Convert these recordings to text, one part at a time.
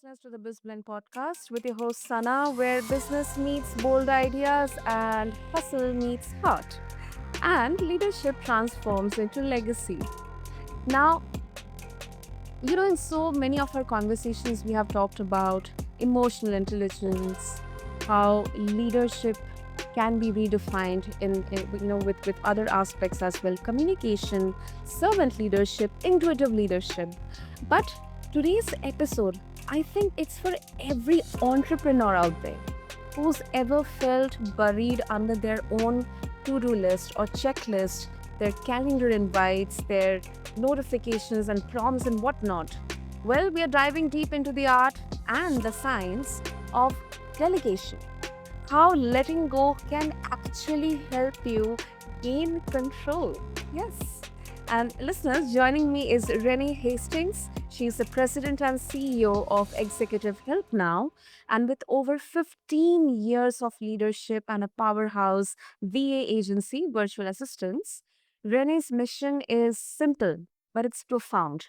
listeners, to the BizBlend podcast with your host Sana, where business meets bold ideas and hustle meets heart, and leadership transforms into legacy. Now, in so many of our conversations, we have talked about emotional intelligence, how leadership can be redefined with other aspects as well, communication, servant leadership, intuitive leadership. But today's episode, I think it's for every entrepreneur out there who's ever felt buried under their own to-do list or checklist, their calendar invites, their notifications and prompts and whatnot. Well, we are diving deep into the art and the science of delegation, how letting go can actually help you gain control. Yes. And listeners, joining me is Renee Hastings. She's the president and CEO of Executive Help Now. And with over 15 years of leadership and a powerhouse VA agency, Virtual Assistants, Renee's mission is simple, but it's profound,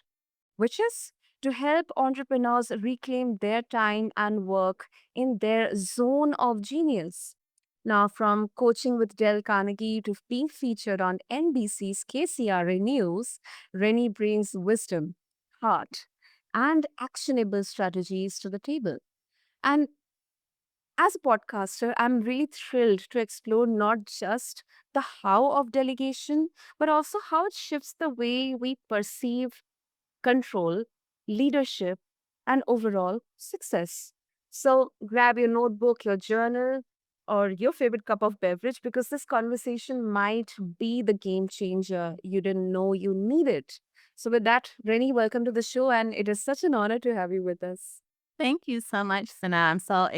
which is to help entrepreneurs reclaim their time and work in their zone of genius. Now, from coaching with Dale Carnegie to being featured on NBC's KCRA News, Rennie brings wisdom, heart, and actionable strategies to the table. And as a podcaster, I'm really thrilled to explore not just the how of delegation, but also how it shifts the way we perceive control, leadership, and overall success. So grab your notebook, your journal, or your favorite cup of beverage because this conversation might be the game changer you didn't know you needed. So, with that, Rennie, welcome to the show, and it is such an honor to have you with us. Thank you so much, Sana. I'm so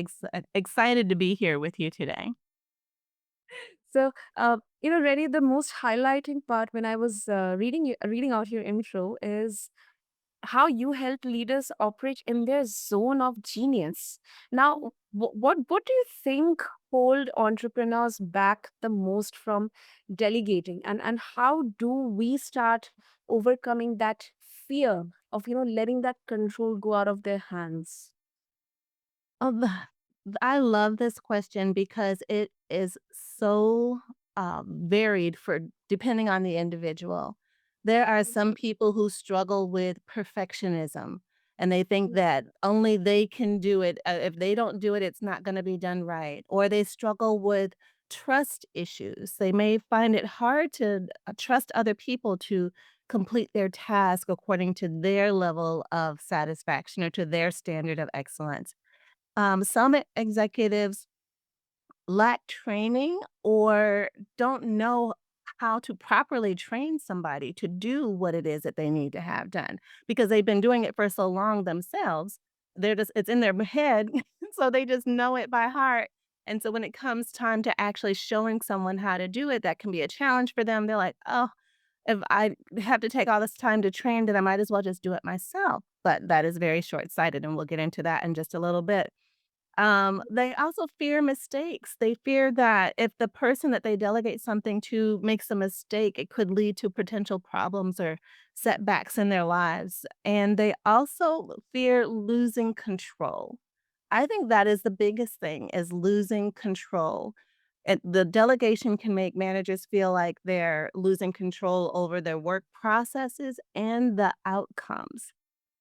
excited to be here with you today. So, Rennie, the most highlighting part when I was reading out your intro is how you help leaders operate in their zone of genius. Now, what do you think hold entrepreneurs back the most from delegating, and how do we start overcoming that fear of letting that control go out of their hands? Oh, I love this question because it is so varied for depending on the individual. There are some people who struggle with perfectionism and they think that only they can do it. If they don't do it, it's not going to be done right. Or they struggle with trust issues. They may find it hard to trust other people to complete their task according to their level of satisfaction or to their standard of excellence. Some executives lack training or don't know how to properly train somebody to do what it is that they need to have done because they've been doing it for so long themselves. It's in their head, so they just know it by heart. And so when it comes time to actually showing someone how to do it, that can be a challenge for them. They're like, oh, if I have to take all this time to train, then I might as well just do it myself. But that is very short sighted. And we'll get into that in just a little bit. They also fear mistakes. They fear that if the person that they delegate something to makes a mistake, it could lead to potential problems or setbacks in their lives. And they also fear losing control. I think that is the biggest thing is losing control. The delegation can make managers feel like they're losing control over their work processes and the outcomes.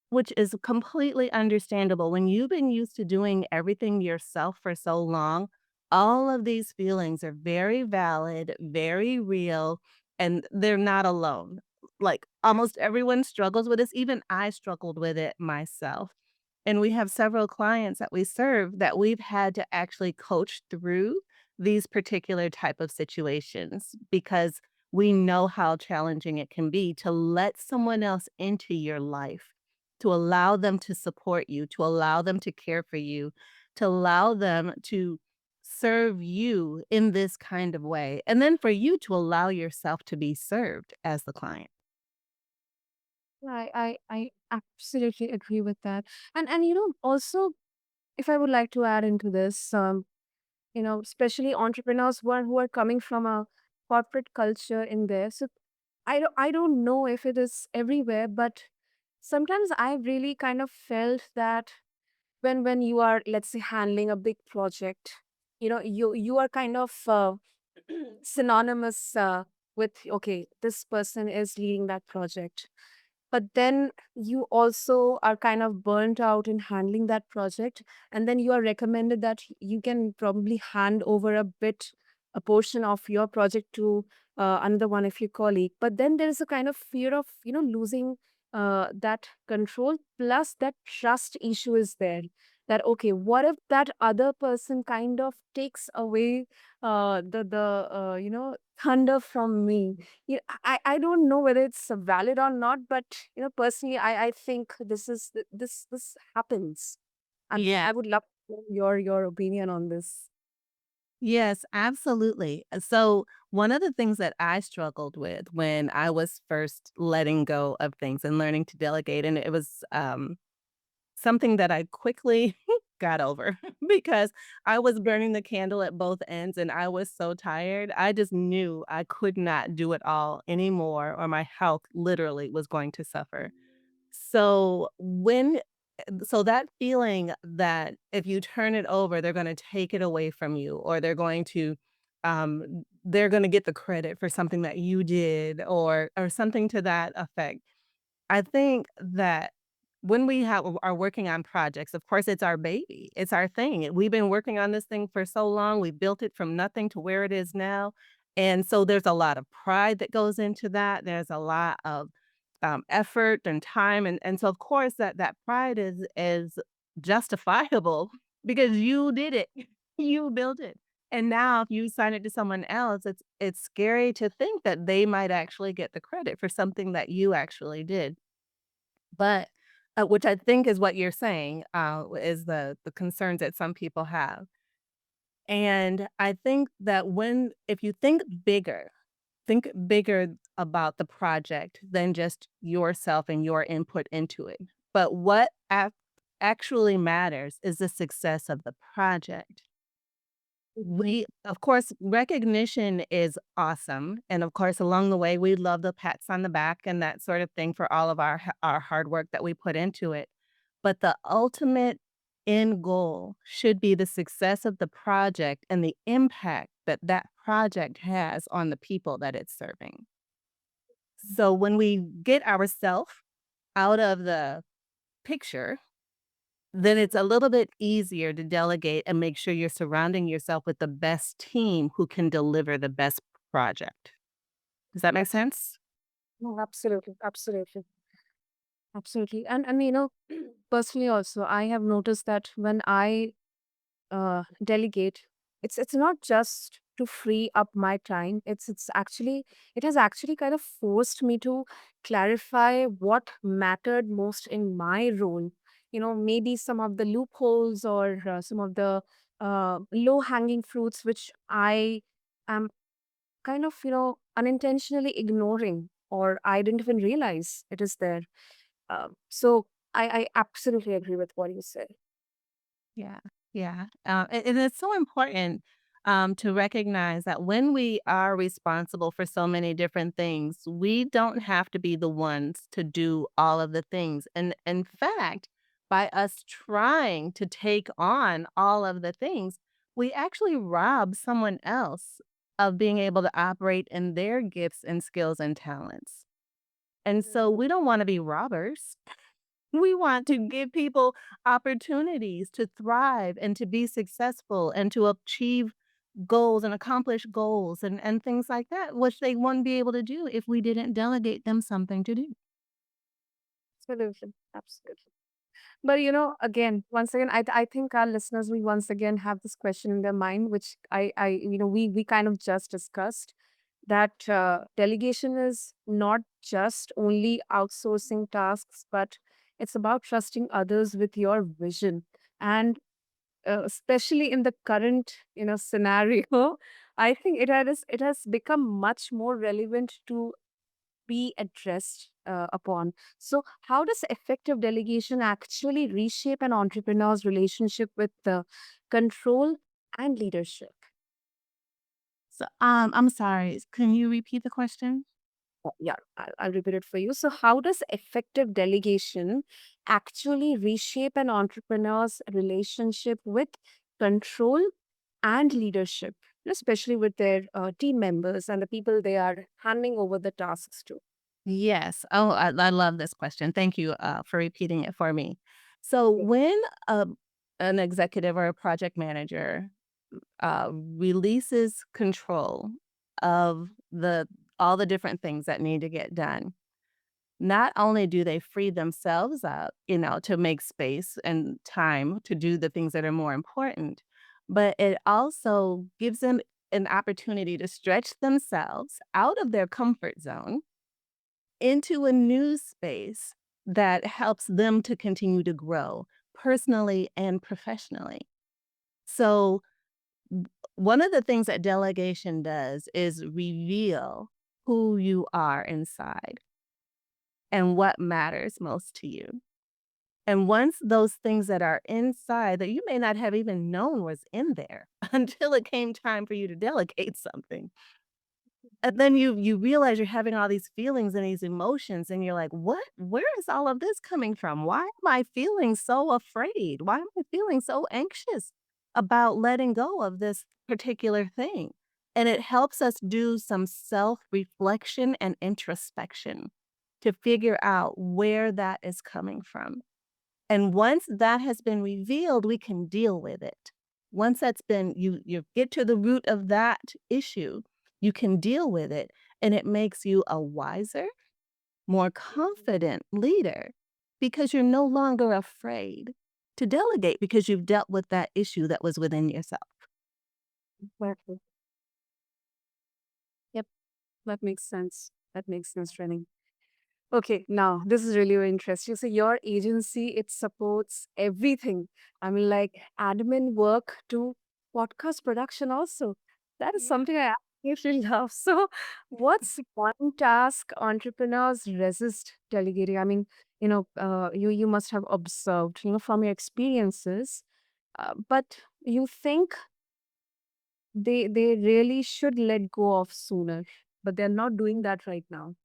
Which is completely understandable. When you've been used to doing everything yourself for so long, all of these feelings are very valid, very real, and they're not alone. Like, almost everyone struggles with this, even I struggled with it myself. And we have several clients that we serve that we've had to actually coach through these particular type of situations because we know how challenging it can be to let someone else into your life, to allow them to support you, to allow them to care for you, to allow them to serve you in this kind of way, and then for you to allow yourself to be served as the client. I absolutely agree with that. And also, if I would like to add into this, especially entrepreneurs who are coming from a corporate culture in there. So I don't know if it is everywhere, but sometimes I really kind of felt that when you are, let's say, handling a big project, you are kind of synonymous with, okay, this person is leading that project, but then you also are kind of burnt out in handling that project, and then you are recommended that you can probably hand over a portion of your project to another one of your colleague, but then there is a kind of fear of losing that control, plus that trust issue is there, that okay, what if that other person kind of takes away the thunder from me. I don't know whether it's valid or not, but personally, I think this happens, and Yeah. I would love to know your opinion on this. Yes, absolutely. So, one of the things that I struggled with when I was first letting go of things and learning to delegate, and it was something that I quickly got over because I was burning the candle at both ends and I was so tired. I just knew I could not do it all anymore, or my health literally was going to suffer. So so that feeling that if you turn it over, they're gonna take it away from you, or they're gonna get the credit for something that you did, or something to that effect. I think that when we are working on projects, of course, it's our baby. It's our thing. We've been working on this thing for so long. We built it from nothing to where it is now. And so there's a lot of pride that goes into that. There's a lot of effort and time. And so of course that pride is justifiable because you did it. You built it. And now if you assign it to someone else, it's scary to think that they might actually get the credit for something that you actually did. But which I think is what you're saying, is the concerns that some people have. And I think that when if you think bigger about the project than just yourself and your input into it. But what actually matters is the success of the project. We of course, recognition is awesome, and of course, along the way, we love the pats on the back and that sort of thing for all of our hard work that we put into it. But the ultimate end goal should be the success of the project and the impact that that project has on the people that it's serving. So when we get ourself out of the picture, then it's a little bit easier to delegate and make sure you're surrounding yourself with the best team who can deliver the best project. Does that make sense? No, absolutely, absolutely, absolutely. And personally also, I have noticed that when I delegate, it's not just to free up my time. It has actually kind of forced me to clarify what mattered most in my role. Maybe some of the loopholes, or some of the low hanging fruits which I am kind of unintentionally ignoring, or I didn't even realize it is there. So I absolutely agree with what you said. Yeah, yeah. And it's so important to recognize that when we are responsible for so many different things, we don't have to be the ones to do all of the things. And in fact, by us trying to take on all of the things, we actually rob someone else of being able to operate in their gifts and skills and talents. And so we don't want to be robbers. We want to give people opportunities to thrive and to be successful and to achieve goals and accomplish goals and things like that, which they wouldn't be able to do if we didn't delegate them something to do. Absolutely, absolutely. But again, once again, I think our listeners will once again have this question in their mind, which we kind of just discussed, that delegation is not just only outsourcing tasks, but it's about trusting others with your vision. And especially in the current scenario, I think it has become much more relevant to be addressed upon. So, how does effective delegation actually reshape an entrepreneur's relationship with the control and leadership? So, I'm sorry. Can you repeat the question? Yeah, I'll repeat it for you. So, how does effective delegation actually reshape an entrepreneur's relationship with control and leadership, especially with their team members and the people they are handing over the tasks to? Yes. Oh, I love this question. Thank you for repeating it for me. So, when a, an executive or a project manager releases control of the all the different things that need to get done, not only do they free themselves up, to make space and time to do the things that are more important, but it also gives them an opportunity to stretch themselves out of their comfort zone into a new space that helps them to continue to grow personally and professionally. So, one of the things that delegation does is reveal who you are inside and what matters most to you. And once those things that are inside that you may not have even known was in there until it came time for you to delegate something. And then you realize you're having all these feelings and these emotions, and you're like, "What? Where is all of this coming from? Why am I feeling so afraid? Why am I feeling so anxious about letting go of this particular thing?" And it helps us do some self-reflection and introspection to figure out where that is coming from. And once that has been revealed, we can deal with it. Once that's been you get to the root of that issue, you can deal with it, and it makes you a wiser, more confident leader because you're no longer afraid to delegate because you've dealt with that issue that was within yourself. Exactly. Yep, that makes sense. That makes sense, Rennie. Okay, now this is really interesting. So your agency, it supports everything. I mean, like admin work to podcast production also. That is Yeah. something I absolutely love. So what's one task entrepreneurs resist delegating? I mean, you must have observed, from your experiences, but you think they really should let go of sooner, but they're not doing that right now.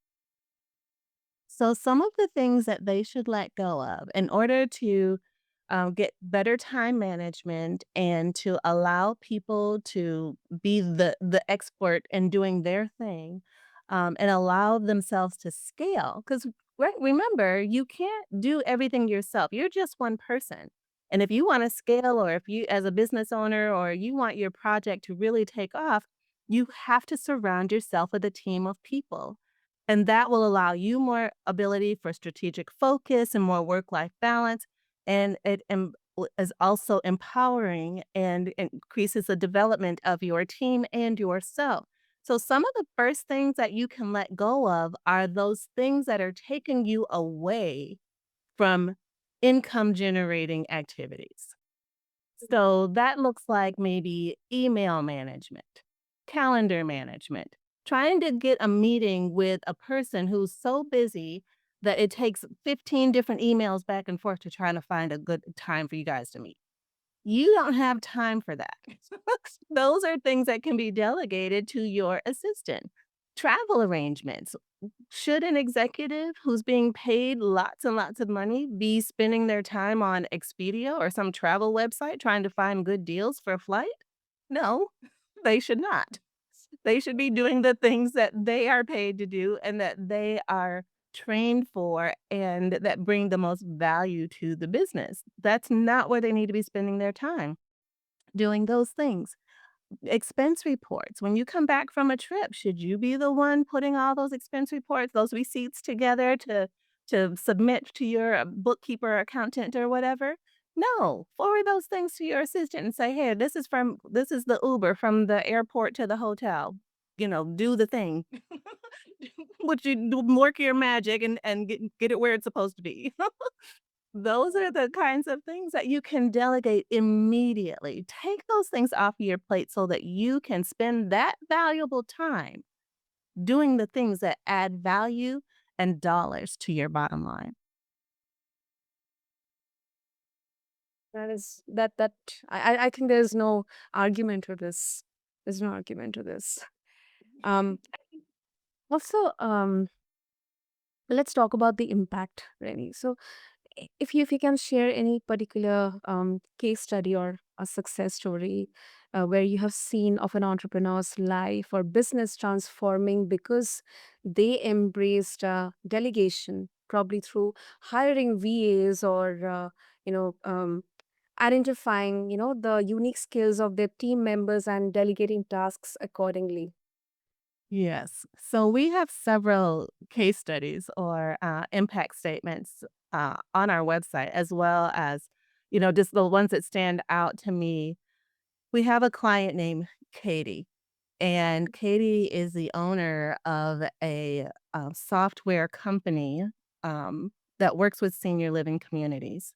So, some of the things that they should let go of in order to get better time management and to allow people to be the expert in doing their thing, and allow themselves to scale. Because remember, you can't do everything yourself. You're just one person. And if you want to scale, or if you, as a business owner, or you want your project to really take off, you have to surround yourself with a team of people, and that will allow you more ability for strategic focus and more work-life balance, and is also empowering and increases the development of your team and yourself. So some of the first things that you can let go of are those things that are taking you away from income generating activities. So that looks like maybe email management, calendar management, trying to get a meeting with a person who's so busy that it takes 15 different emails back and forth to try to find a good time for you guys to meet. You don't have time for that. Those are things that can be delegated to your assistant. Travel arrangements. Should an executive who's being paid lots and lots of money be spending their time on Expedia or some travel website trying to find good deals for a flight? No, they should not. They should be doing the things that they are paid to do and that they are trained for and that bring the most value to the business. That's not where they need to be spending their time doing those things. Expense reports. When you come back from a trip, should you be the one putting all those expense reports, those receipts together to submit to your bookkeeper, or accountant, or whatever? No, forward those things to your assistant and say, "Hey, this is the Uber from the airport to the hotel. Do the thing. Would you work your magic and get it where it's supposed to be?" Those are the kinds of things that you can delegate immediately. Take those things off your plate so that you can spend that valuable time doing the things that add value and dollars to your bottom line. That is that I think there's no argument to this. There's no argument to this. Um, Also, let's talk about the impact, Rennie. So, if you can share any particular case study or a success story where you have seen of an entrepreneur's life or business transforming because they embraced delegation, probably through hiring VAs or you know identifying the unique skills of their team members and delegating tasks accordingly. Yes. So we have several case studies or impact statements on our website, as well as, just the ones that stand out to me. We have a client named Katie, and Katie is the owner of a software company that works with senior living communities.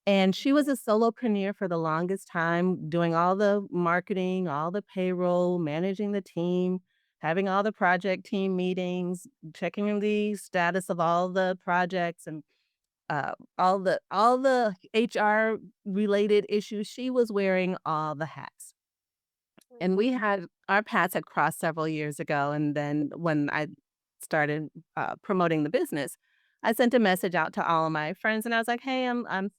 And she was a solopreneur for the longest time, doing all the marketing, all the payroll, managing the team, having all the project team meetings, checking the status of all the projects and all the HR related issues. She was wearing all the hats. And we had our paths had crossed several years ago, and then when I started, promoting the business, I sent a message out to all of my friends, and I was like, "Hey, I'm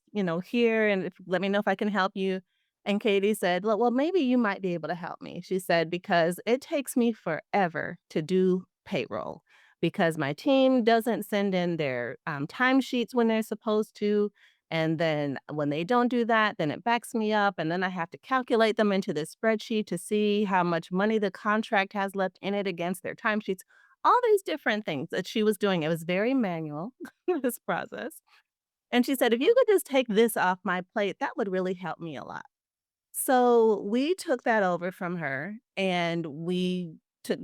here, and if let me know if I can help you." And Katie said, "Well, maybe you might be able to help me." She said, "Because it takes me forever to do payroll because my team doesn't send in their, timesheets when they're supposed to, and then when they don't do that, then it backs me up. And then I have to calculate them into this spreadsheet to see how much money the contract has left in it against their timesheets. All these different things that she was doing. It was very manual, this process. And she said, if you could just take this off my plate, that would really help me a lot. So we took that over from her and we took,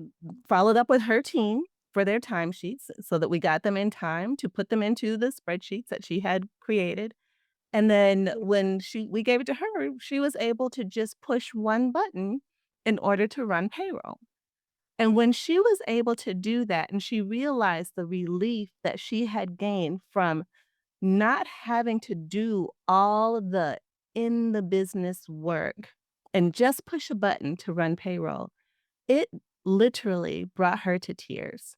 followed up with her team for their timesheets so that we got them in time to put them into the spreadsheets that she had created, and then when we gave it to her, she was able to just push one button in order to run payroll. And when she was able to do that and she realized the relief that she had gained from not having to do all the in the business work and just push a button to run payroll, it literally brought her to tears.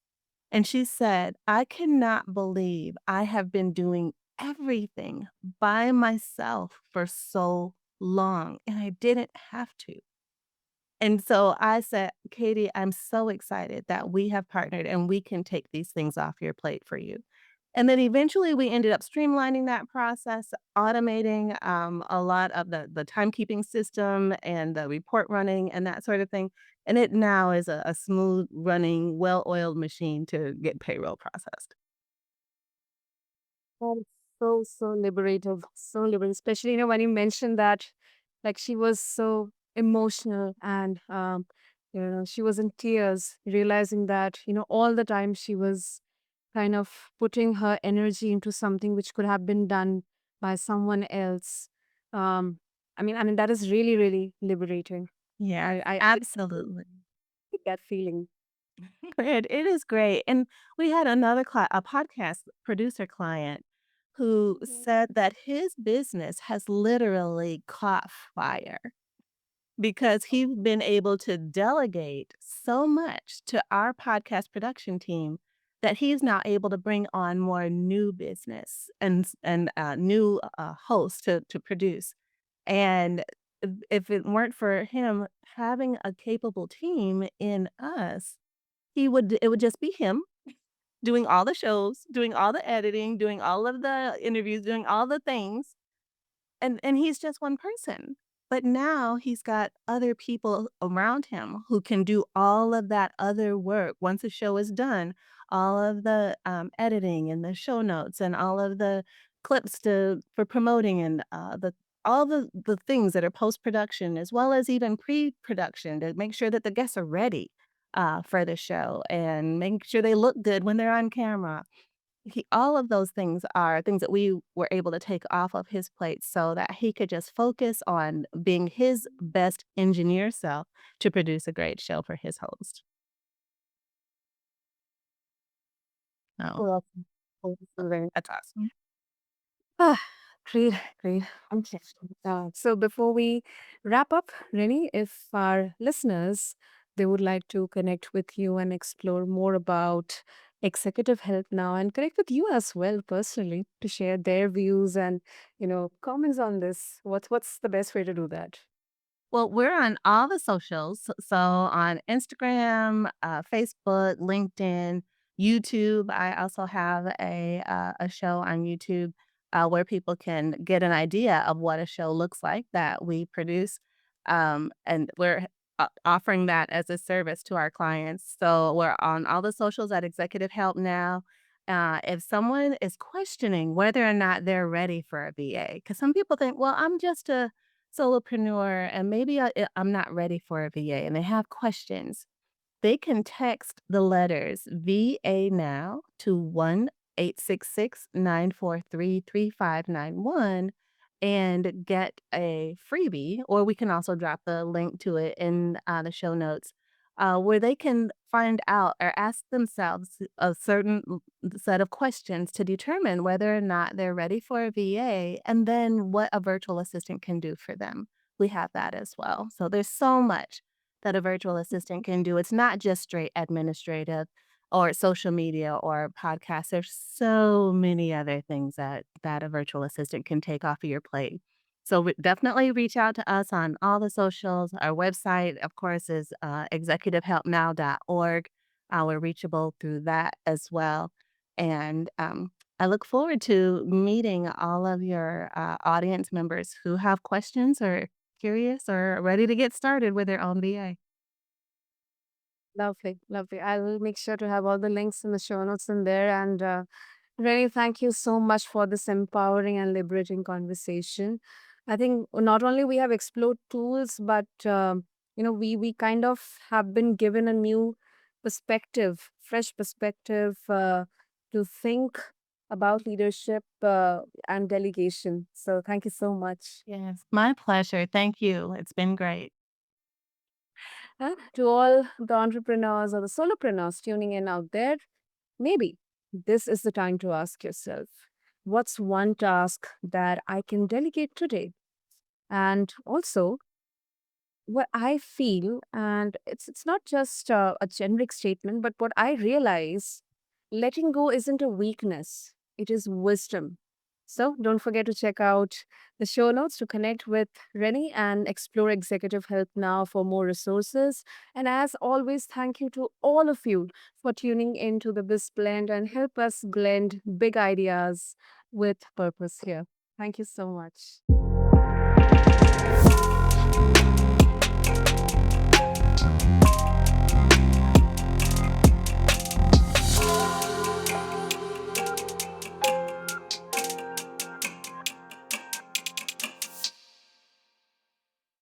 And she said, "I cannot believe I have been doing everything by myself for so long, and I didn't have to." And so I said, "Katie, I'm so excited that we have partnered and we can take these things off your plate for you." And then eventually we ended up streamlining that process, automating a lot of the timekeeping system and the report running and that sort of thing. And it now is a smooth running, well oiled machine to get payroll processed. That is so liberative, so liberating. Especially, when you mentioned that, like she was so emotional and she was in tears, realizing that all the time she was kind of putting her energy into something which could have been done by someone else. Um, I mean that is really liberating. Yes, I absolutely. get that feeling. It is great, and we had a podcast producer client who said that his business has literally caught fire because he's been able to delegate so much to our podcast production team that he's now able to bring on more new business and new, hosts to produce, and if it weren't for him having a capable team in us, it would just be him doing all the shows, doing all the editing, doing all of the interviews, doing all the things, and he's just one person. But now he's got other people around him who can do all of that other work once the show is done, all of the, editing and the show notes and all of the clips for promoting and, the all the things that are post-production as well as even pre-production to make sure that the guests are ready, for the show and make sure they look good when they're on camera. He All of those things are things that we were able to take off of his plate so that he could just focus on being his best engineer self to produce a great show for his host. Oh, Well, very that's awesome. Ah, great. Okay. So before we wrap up, Rennie, if our listeners they would like to connect with you and explore more about executive health now and connect with you as well personally to share their views and comments on this, what's the best way to do that? Well, we're on all the socials. So on Instagram, Facebook, LinkedIn, YouTube. I also have a show on YouTube where people can get an idea of what a show looks like that we produce, and we're offering that as a service to our clients. So we're on all the socials at Executive Help Now. If someone is questioning whether or not they're ready for a VA, because some people think, well, I'm just a solopreneur and maybe I'm not ready for a VA and they have questions, they can text the letters VA now to 1-866-943-3591 and get a freebie, or we can also drop the link to it in the show notes, where they can find out or ask themselves a certain set of questions to determine whether or not they're ready for a VA and then what a virtual assistant can do for them. We have that as well. So there's so much that a virtual assistant can do. It's not just straight administrative or social media or podcasts. There's so many other things that a virtual assistant can take off of your plate. So definitely reach out to us on all the socials. Our website, of course, is executivehelpnow.org. We're reachable through that as well. And I look forward to meeting all of your audience members who have questions or curious or ready to get started with their own VA. Lovely, lovely. I will make sure to have all the links in the show notes in there. And Renee, thank you so much for this empowering and liberating conversation. I think not only we have explored tools, but we kind of have been given a new perspective, fresh perspective to think about leadership and delegation. So thank you so much. Yes, my pleasure. Thank you. It's been great. To all the entrepreneurs or the solopreneurs tuning in out there, maybe this is the time to ask yourself, what's one task that I can delegate today? And also, what I feel, and it's not just a generic statement, but what I realize, letting go isn't a weakness; it is wisdom. So don't forget to check out the show notes to connect with Rennie and explore Executive Health Now for more resources. And as always, thank you to all of you for tuning into the BizBlend and help us blend big ideas with purpose here. Thank you so much.